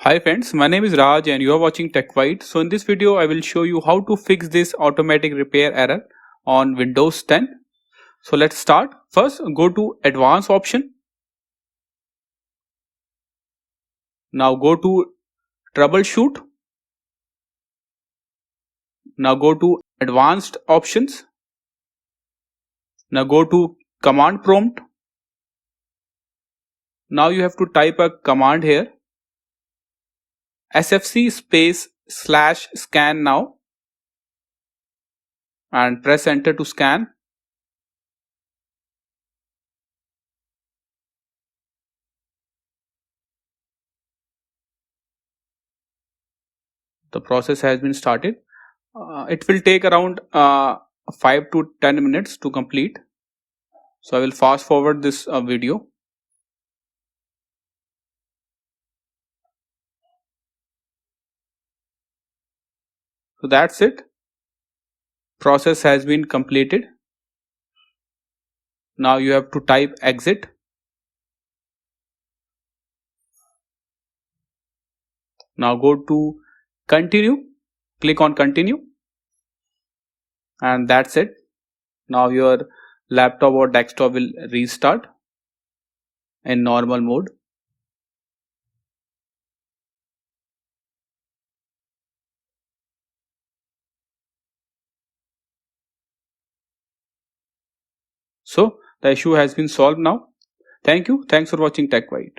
Hi friends, my name is Raj and you are watching TechWhite. So in this video I will show you how to fix this automatic repair error on Windows 10. So let's start. First go to advanced option. Now go to troubleshoot. Now go to advanced options. Now go to command prompt. Now you have to type a command here, sfc space /scan now, and press enter to scan. The process has been started. It will take around 5 to 10 minutes to complete. So I will fast forward this video. So that's it. Process has been completed. Now you have to type exit. Now go to continue. Click on continue. And that's it. Now your laptop or desktop will restart in normal mode. So the issue has been solved now. Thank you. Thanks for watching TechWhite.